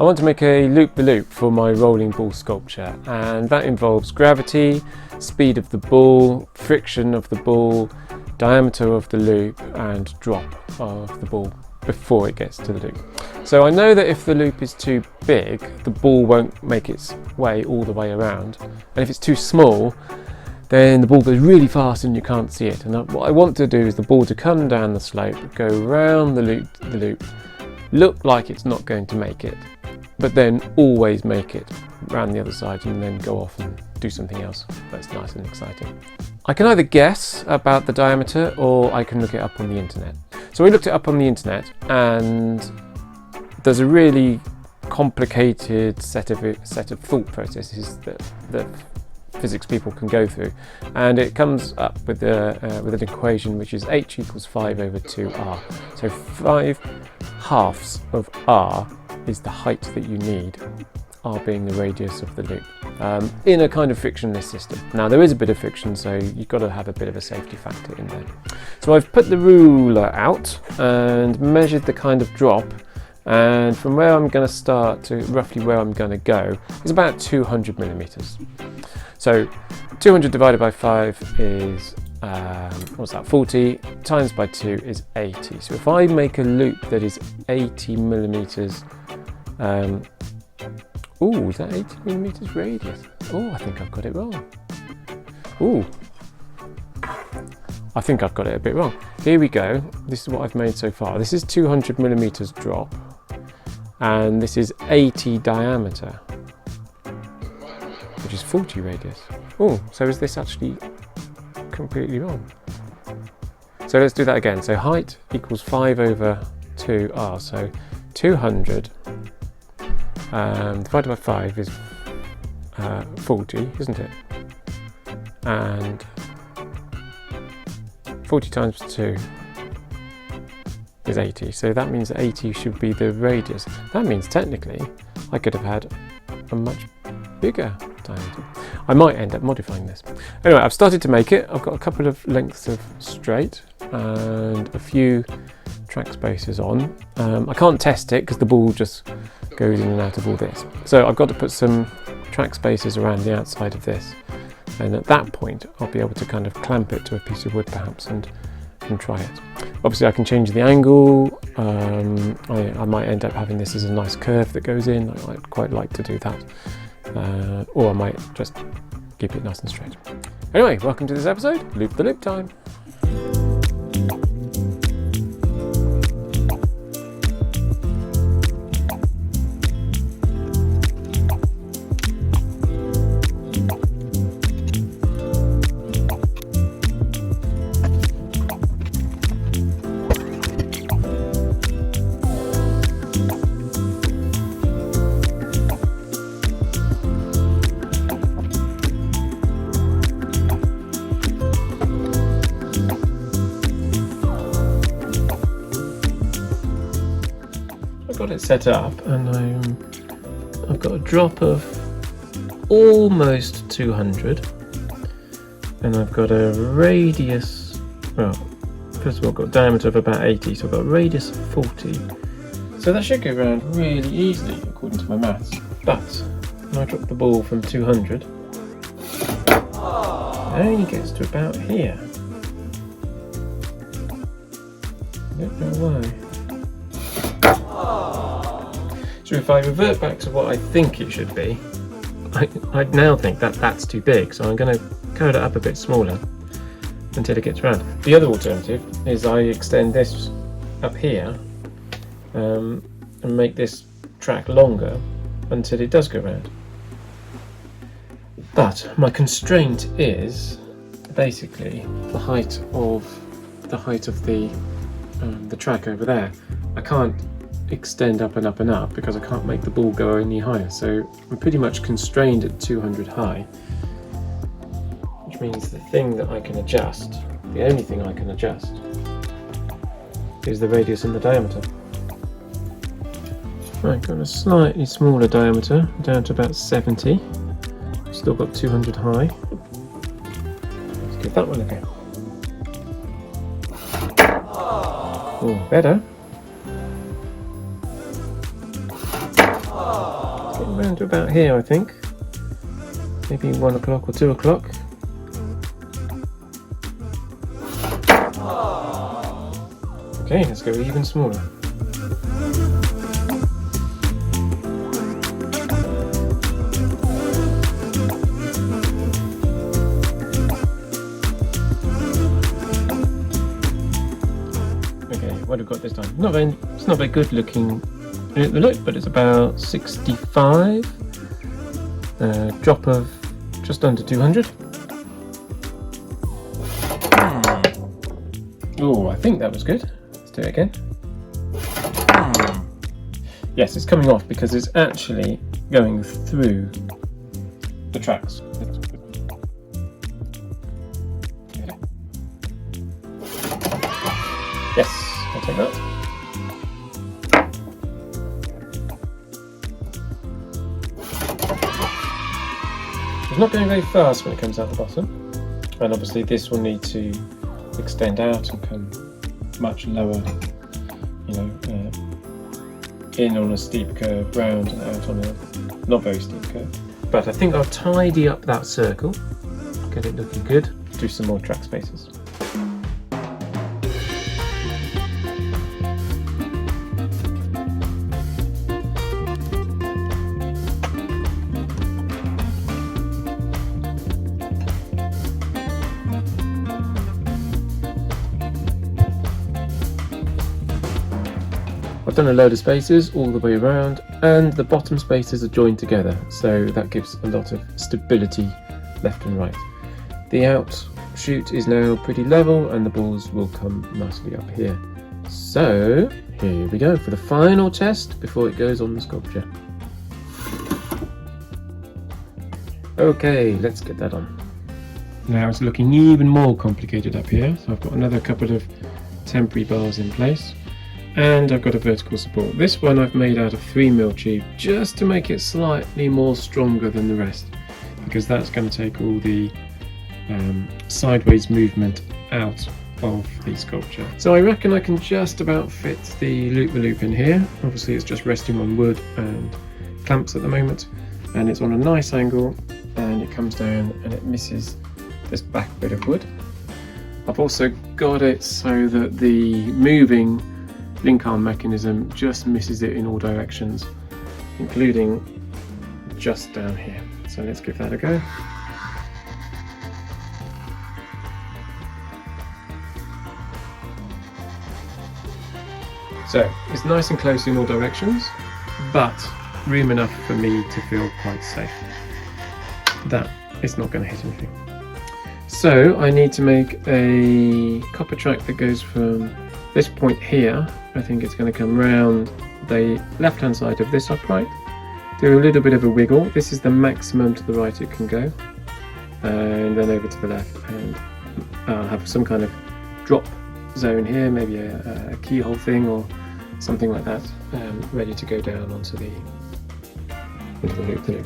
I want to make a loop-the-loop for my rolling ball sculpture, and that involves gravity, speed of the ball, friction of the ball, diameter of the loop and drop of the ball before it gets to the loop. So I know that if the loop is too big, the ball won't make its way all the way around, and if it's too small, then the ball goes really fast and you can't see it. And what I want to do is the ball to come down the slope, go round the loop, look like it's not going to make it, but then always make it round the other side and then go off and do something else that's nice and exciting. I can either guess about the diameter or I can look it up on the internet. So we looked it up on the internet, and there's a really complicated set of thought processes that physics people can go through, and it comes up with an equation which is h equals 5 over 2r. So 5/2 of r is the height that you need, r being the radius of the loop, in a kind of frictionless system. Now there is a bit of friction, so you've got to have a bit of a safety factor in there. So I've put the ruler out and measured the kind of drop, and from where I'm going to start to roughly where I'm going to go is about 200 millimeters. So 200 divided by 5 is, what's that, 40, times by 2 is 80. So if I make a loop that is 80 millimeters, ooh, is that 80 millimeters radius? Oh, I think I've got it wrong. Ooh, I think I've got it a bit wrong. Here we go. This is what I've made so far. This is 200 millimeters drop, and this is 80 diameter, which is 40 radius. Oh, so is this actually completely wrong? So let's do that again. So height equals 5 over 2r. So 200 divided by 5 is 40, isn't it? And 40 times 2 is 80. So that means that 80 should be the radius. That means technically I could have had a much bigger diameter. I might end up modifying this. Anyway, I've started to make it. I've got a couple of lengths of straight and a few track spacers on. I can't test it because the ball just goes in and out of all this. So I've got to put some track spacers around the outside of this, and at that point I'll be able to kind of clamp it to a piece of wood perhaps and try it. Obviously I can change the angle. I might end up having this as a nice curve that goes in. I'd quite like to do that. Or I might just keep it nice and straight. Anyway, welcome to this episode, Loop the Loop time. Got it set up, and I've got a drop of almost 200, and I've got a radius, well, first of all I've got a diameter of about 80, so I've got a radius of 40, so that should go around really easily according to my maths. But when I drop the ball from 200, it only gets to about here. I don't know why. So if I revert back to what I think it should be, I now think that that's too big, so I'm going to code it up a bit smaller until it gets round. The other alternative is I extend this up here and make this track longer until it does go round. But my constraint is basically the height of the track over there. I can't extend up and up and up because I can't make the ball go any higher, so I'm pretty much constrained at 200 high, which means the thing that I can adjust, the only thing I can adjust, is the radius and the diameter. I've got a slightly smaller diameter, down to about 70, still got 200 high. Let's give that one a go. Oh, better. around to about here, I think. Maybe 1 o'clock or 2 o'clock. Okay, let's go even smaller. What have we got this time? It's not very good looking at the look, but it's about 65. Drop of just under 200. Oh, I think that was good. Let's do it again. Yes, it's coming off because it's actually going through the tracks. Yes. I'll take that. It's not going very fast when it comes out the bottom, and obviously this will need to extend out and come much lower, you know, in on a steep curve, round and out on a not very steep curve. But I think I'll tidy up that circle, get it looking good, do some more track spaces. I've done a load of spaces all the way around, and the bottom spaces are joined together, so that gives a lot of stability left and right. The outshoot is now pretty level and the balls will come nicely up here. So here we go for the final test before it goes on the sculpture. Okay, let's get that on. Now it's looking even more complicated up here, so I've got another couple of temporary bars in place. And I've got a vertical support. This one I've made out of 3mm tube just to make it slightly more stronger than the rest, because that's going to take all the sideways movement out of the sculpture. So I reckon I can just about fit the loop-the-loop in here. Obviously it's just resting on wood and clamps at the moment, and it's on a nice angle, and it comes down and it misses this back bit of wood. I've also got it so that the moving link arm mechanism just misses it in all directions, including just down here. So let's give that a go. So it's nice and close in all directions, but room enough for me to feel quite safe that it's not going to hit anything. So I need to make a copper track that goes from this point here. I think it's going to come round the left hand side of this upright, do a little bit of a wiggle. This is the maximum to the right it can go, and then over to the left, and I'll have some kind of drop zone here, maybe a keyhole thing or something like that, ready to go down onto the loop.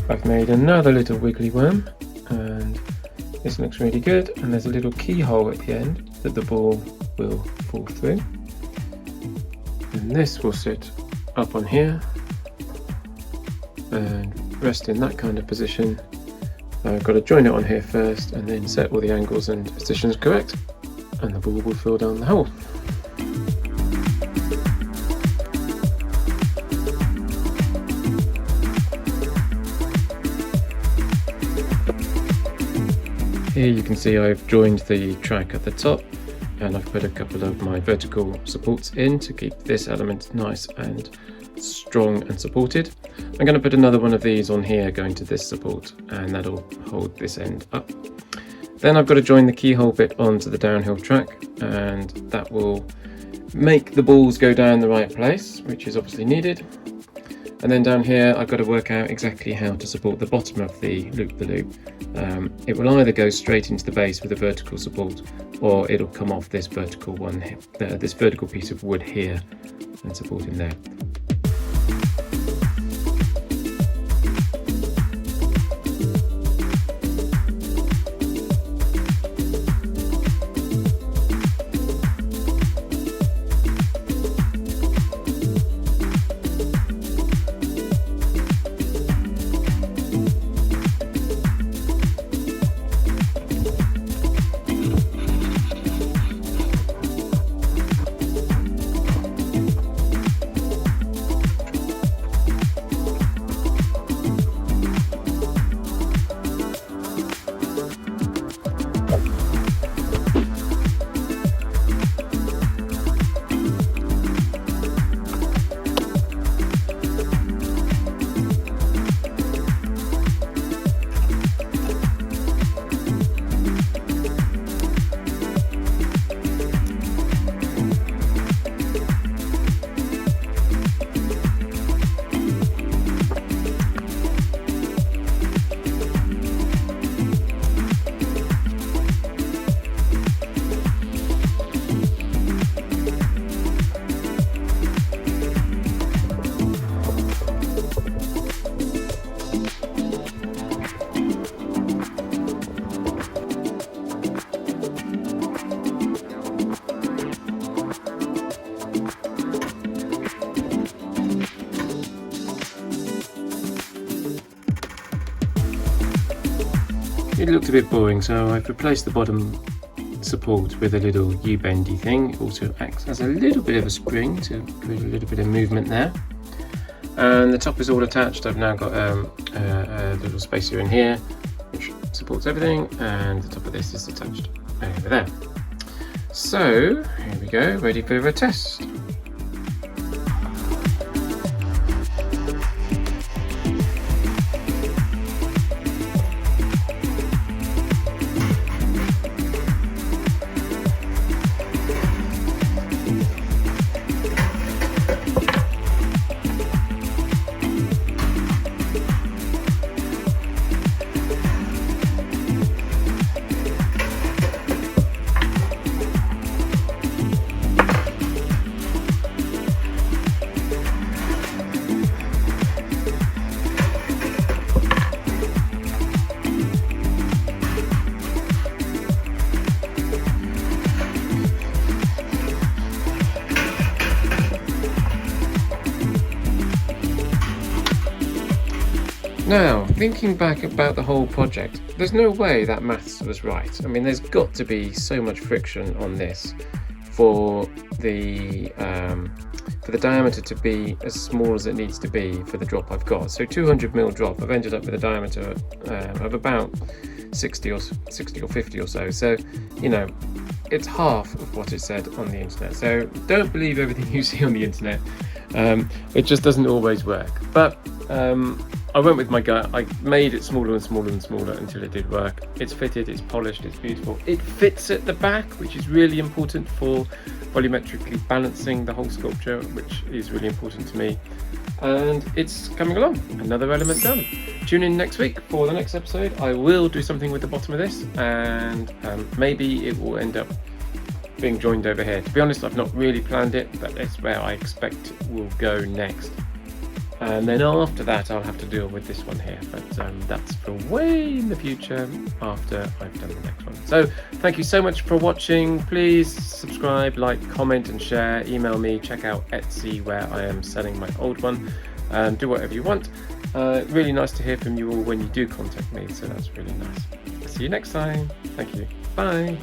I've made another little wiggly worm, and this looks really good, and there's a little keyhole at the end that the ball will fall through, and this will sit up on here and rest in that kind of position. I've got to join it on here first and then set all the angles and positions correct, and the ball will fall down the hole. Here you can see I've joined the track at the top, and I've put a couple of my vertical supports in to keep this element nice and strong and supported. I'm going to put another one of these on here going to this support, and that'll hold this end up. Then I've got to join the keyhole bit onto the downhill track, and that will make the balls go down the right place, which is obviously needed. And then down here I've got to work out exactly how to support the bottom of the loop. It will either go straight into the base with a vertical support, or it'll come off this vertical one here, this vertical piece of wood here, and support in there. It looked a bit boring, so I've replaced the bottom support with a little U-bendy thing. It also acts as a little bit of a spring to create a little bit of movement there. And the top is all attached. I've now got a little spacer in here which supports everything, and the top of this is attached over there. So here we go, ready for a test. Now, thinking back about the whole project, there's no way that maths was right. I mean, there's got to be so much friction on this for the diameter to be as small as it needs to be for the drop I've got. So 200mm drop, I've ended up with a diameter of about 60 or 50 or so. So, you know, it's half of what it said on the internet. So don't believe everything you see on the internet. It just doesn't always work. But I went with my gut. I made it smaller and smaller and smaller until it did work. It's fitted, it's polished, it's beautiful. It fits at the back, which is really important for volumetrically balancing the whole sculpture, which is really important to me. And it's coming along, another element done. Tune in next week for the next episode. I will do something with the bottom of this, and maybe it will end up being joined over here. To be honest, I've not really planned it, but it's where I expect it will go next. And then after that I'll have to deal with this one here, but that's for way in the future after I've done the next one. So thank you so much for watching. Please subscribe, like, comment and share. Email me, check out Etsy where I am selling my old one, and do whatever you want. Really nice to hear from you all when you do contact me, so that's really nice. See you next time. Thank you. Bye.